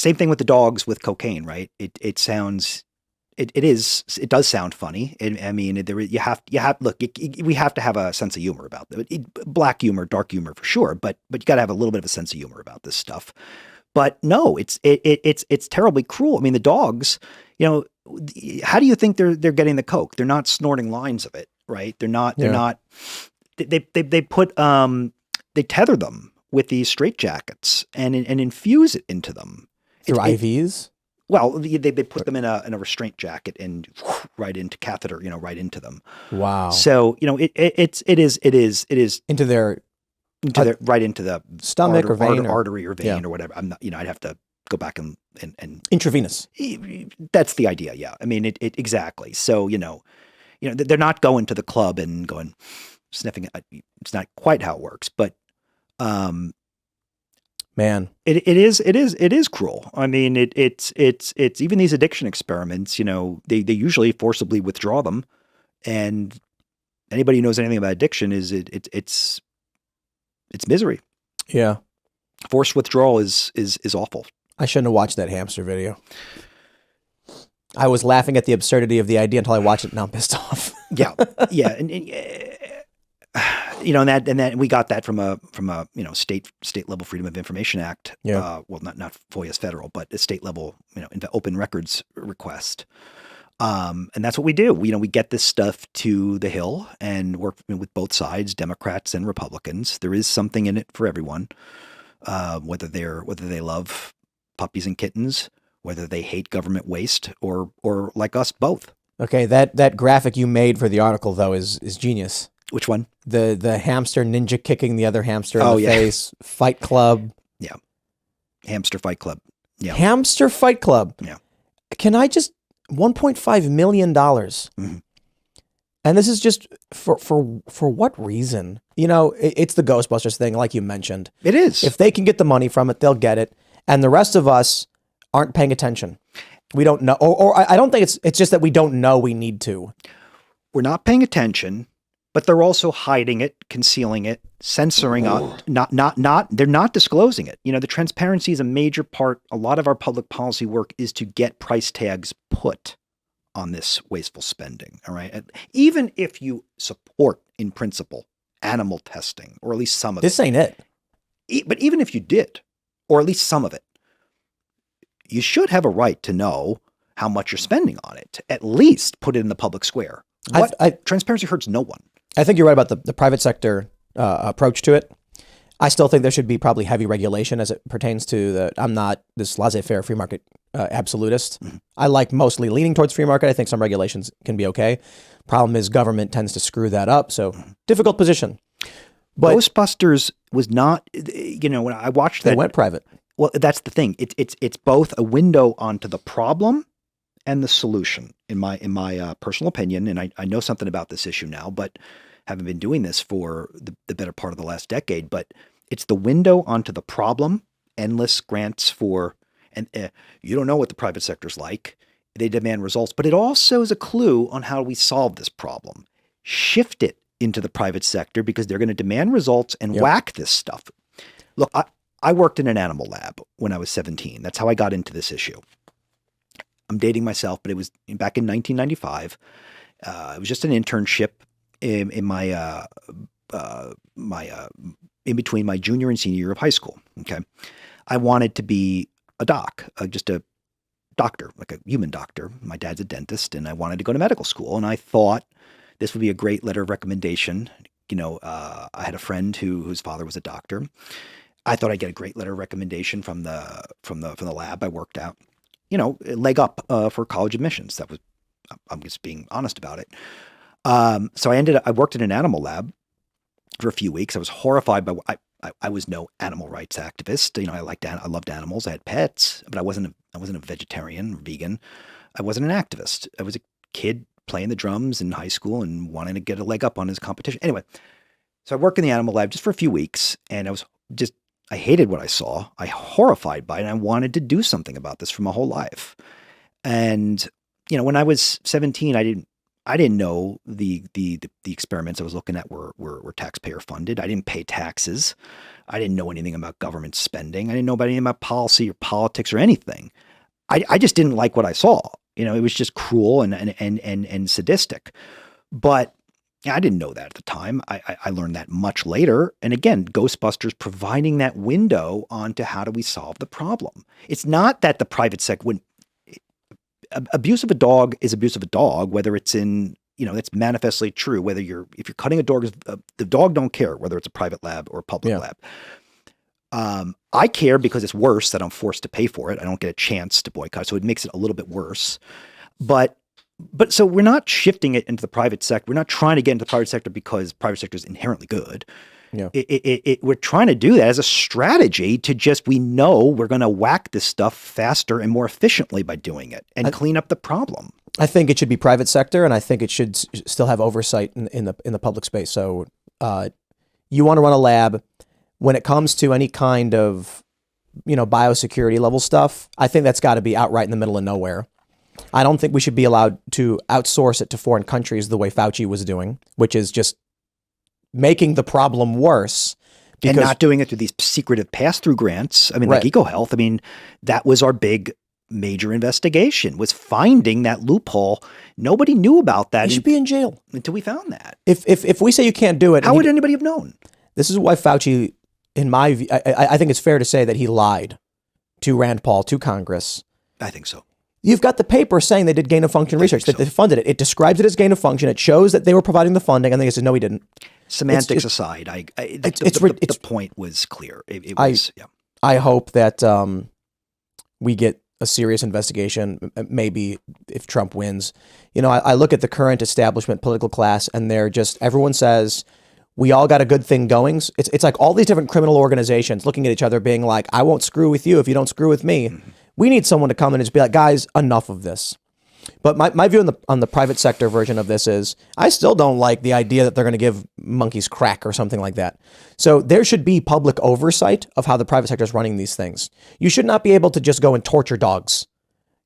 Same thing with the dogs with cocaine, right? It sounds, it does sound funny. I mean, look, we have to have a sense of humor about it. Black humor, dark humor for sure, but you got to have a little bit of a sense of humor about this stuff. But no, it's terribly cruel. I mean, the dogs, how do you think they're getting the coke? They're not snorting lines of it, right? They're not. They put they tether them with these straitjackets and infuse it into them through IVs. Well, they put them in a restraint jacket and right into catheter, right into them. Wow. So it is into their right into the stomach or vein artery or vein or whatever. I'm not, I'd have to go back and intravenous. That's the idea. Yeah. I mean, it exactly. So, they're not going to the club and going sniffing it. It's not quite how it works, but, man, it is cruel. I mean, it's even these addiction experiments, they usually forcibly withdraw them, and anybody who knows anything about addiction is it's misery. Yeah. Forced withdrawal is awful. I shouldn't have watched that hamster video. I was laughing at the absurdity of the idea until I watched it and now I'm pissed off. Yeah. Yeah. And that we got that from a state level Freedom of Information Act. Yeah. Well, not FOIA's federal, but a state level, open records request. And that's what we do. We get this stuff to the Hill and work with both sides, Democrats and Republicans. There is something in it for everyone, whether they love puppies and kittens, whether they hate government waste, or like us, both. Okay, that graphic you made for the article though is genius. Which one? The hamster ninja kicking the other hamster in the face. Fight Club. Yeah. Hamster Fight Club. Yeah. Hamster Fight Club. Yeah. Can I just $1.5 million. Mm-hmm. And this is just for what reason? It's the Ghostbusters thing, like you mentioned. It is. If they can get the money from it, they'll get it. And the rest of us aren't paying attention. We don't know. Or I don't think it's just that we don't know we need to. We're not paying attention, but they're also hiding it, concealing it, censoring it. They're not disclosing it. The transparency is a major part. A lot of our public policy work is to get price tags put on this wasteful spending. All right. Even if you support in principle animal testing, or at least some of it. This ain't it. But even if you did, or at least some of it, you should have a right to know how much you're spending on it. At least put it in the public square. Transparency hurts no one. I think you're right about the private sector approach to it. I still think there should be probably heavy regulation as it pertains to I'm not this laissez-faire free market absolutist. Mm-hmm. I like mostly leaning towards free market. I think some regulations can be okay. Problem is government tends to screw that up. So difficult position. But Ghostbusters was not, when I watched that. They went private. Well, that's the thing. It's both a window onto the problem and the solution, in my personal opinion. And I know something about this issue now, but haven't been doing this for the better part of the last decade. But it's the window onto the problem. Endless grants for, and you don't know what the private sector's like. They demand results, but it also is a clue on how we solve this problem. Shift it into the private sector because they're going to demand results and whack this stuff. Look, I worked in an animal lab when I was 17. That's how I got into this issue. I'm dating myself, but it was back in 1995. It was just an internship in my in between my junior and senior year of high school. Okay, I wanted to be a doc, just a doctor, like a human doctor. My dad's a dentist, and I wanted to go to medical school. And I thought this would be a great letter of recommendation. I had a friend whose father was a doctor. I thought I'd get a great letter of recommendation from the lab I worked at. Leg up for college admissions. I'm just being honest about it. So I worked in an animal lab for a few weeks. I was horrified by I was no animal rights activist. I loved animals. I had pets, but I wasn't a vegetarian or vegan. I wasn't an activist. I was a kid playing the drums in high school and wanting to get a leg up on his competition. Anyway, so I worked in the animal lab just for a few weeks, and I hated what I saw. I horrified by it, and I wanted to do something about this for my whole life. And when I was 17, I didn't know the experiments I was looking at were taxpayer funded. I didn't pay taxes. I didn't know anything about government spending. I didn't know about anything about policy or politics or anything. I just didn't like what I saw. It was just cruel and sadistic. But I didn't know that at the time. I learned that much later. And again, Ghostbusters providing that window onto how do we solve the problem. It's not that the private sector wouldn't. Abuse of a dog is abuse of a dog, whether it's in, it's manifestly true. Whether if you're cutting a dog, the dog don't care whether it's a private lab or a public lab. I care because it's worse that I'm forced to pay for it. I don't get a chance to boycott, so it makes it a little bit worse. But so we're not shifting it into the private sector. We're not trying to get into the private sector because private sector is inherently good. Yeah. We're trying to do that as a strategy to we know we're going to whack this stuff faster and more efficiently by doing it and clean up the problem. I think it should be private sector, and I think it should still have oversight in the public space. So you want to run a lab. When it comes to any kind of, biosecurity level stuff, I think that's got to be outright in the middle of nowhere. I don't think we should be allowed to outsource it to foreign countries the way Fauci was doing, which is just making the problem worse. And not doing it through these secretive pass-through grants. I mean, like EcoHealth. I mean, that was our big major investigation, was finding that loophole. Nobody knew about that. He should be in jail until we found that. If we say you can't do it, how would anybody have known? This is why Fauci, in my view, I think it's fair to say that he lied to Rand Paul, to Congress. I think so. You've got the paper saying they did gain of function research, that they funded it. It describes it as gain of function. It shows that they were providing the funding, and they said, no, we didn't. Semantics aside, the point was clear. It was, I hope that we get a serious investigation, maybe if Trump wins. I look at the current establishment political class, and they're just, everyone says, we all got a good thing going. It's like all these different criminal organizations looking at each other being like, I won't screw with you if you don't screw with me. Mm-hmm. We need someone to come in and just be like, guys, enough of this. But my view on the private sector version of this is I still don't like the idea that they're going to give monkeys crack or something like that. So there should be public oversight of how the private sector is running these things. You should not be able to just go and torture dogs.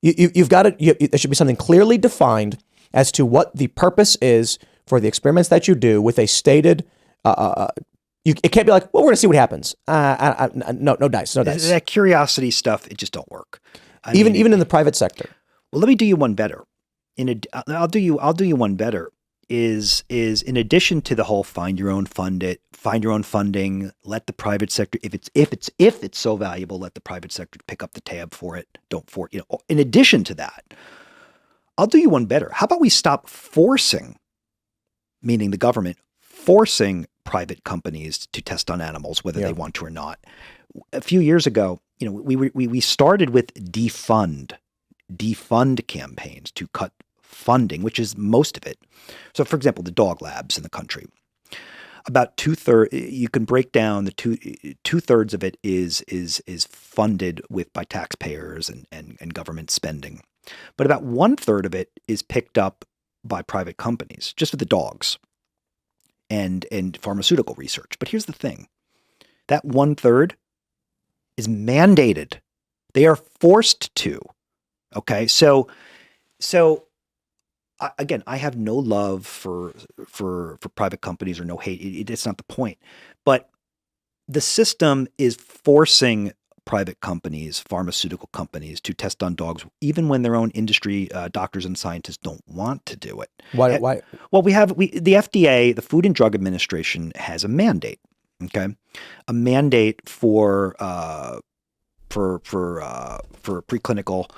You've got to, there should be something clearly defined as to what the purpose is for the experiments that you do with a stated, it can't be like, well, we're going to see what happens. No dice. That curiosity stuff, it just don't work. Even in the private sector. Well, let me do you one better. I'll do you one better. Is in addition to the whole find your own funding, let the private sector, if it's so valuable, let the private sector pick up the tab for it. In addition to that, I'll do you one better. How about we stop forcing, meaning the government forcing private companies to test on animals, whether they want to or not. A few years ago, we started with defund campaigns to cut funding, which is most of it. So, for example, the dog labs in the country, about you can break down the two-thirds of it is funded by taxpayers and government spending, but about 1/3 of it is picked up by private companies, just for the dogs and pharmaceutical research. But here's the thing: that 1/3 is mandated. They are forced to. Okay, so again, I have no love for private companies or no hate. It's not the point. But the system is forcing private companies, pharmaceutical companies, to test on dogs, even when their own industry doctors and scientists don't want to do it. Why? Well, the FDA, the Food and Drug Administration, has a mandate. Okay, a mandate for preclinical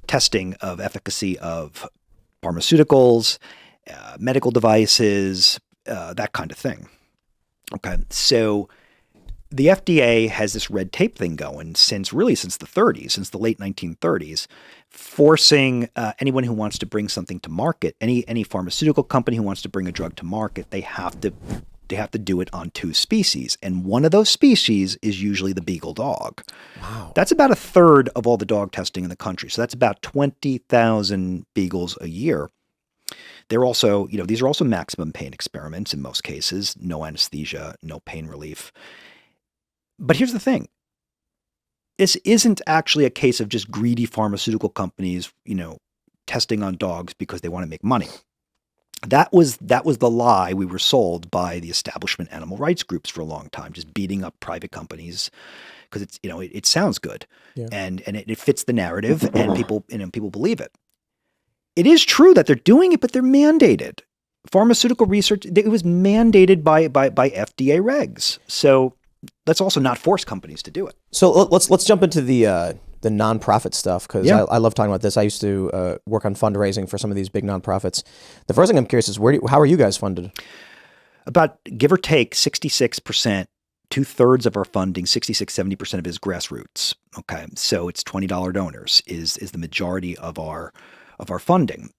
testing of efficacy of pharmaceuticals, medical devices, that kind of thing. Okay, so the FDA has this red tape thing going since the 30s, since the late 1930s, forcing anyone who wants to bring something to market, any pharmaceutical company who wants to bring a drug to market, they have to do it on 2 species. And one of those species is usually the beagle dog. Wow. That's about 1/3 of all the dog testing in the country. So that's about 20,000 beagles a year. They're also, these are also maximum pain experiments in most cases, no anesthesia, no pain relief. But here's the thing. This isn't actually a case of just greedy pharmaceutical companies, testing on dogs because they want to make money. That was the lie we were sold by the establishment animal rights groups for a long time, just beating up private companies because it's it sounds good, Yeah. and it fits the narrative, and people believe it. It is true that they're doing it, but they're mandated. Pharmaceutical research, it was mandated by FDA regs. So let's also not force companies to do it. So let's jump into the nonprofit stuff, because Yeah. I love talking about this. I used to work on fundraising for some of these big nonprofits. The first thing I'm curious is how are you guys funded? About give or take 66%, 2/3 of our funding, 66-70% of it is grassroots. Okay. So it's $20 donors is the majority of our funding,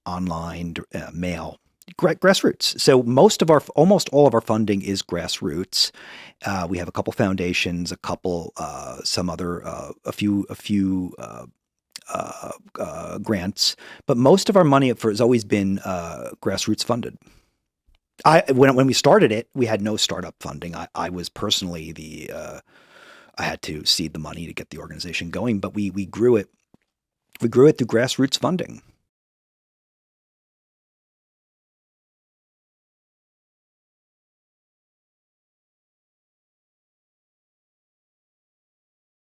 online, mail, grassroots. So almost all of our funding is grassroots. We have a couple foundations, some other, a few grants, but most of our money has always been grassroots funded. When we started it, we had no startup funding. I was personally I had to seed the money to get the organization going, but we grew it. We grew it through grassroots funding.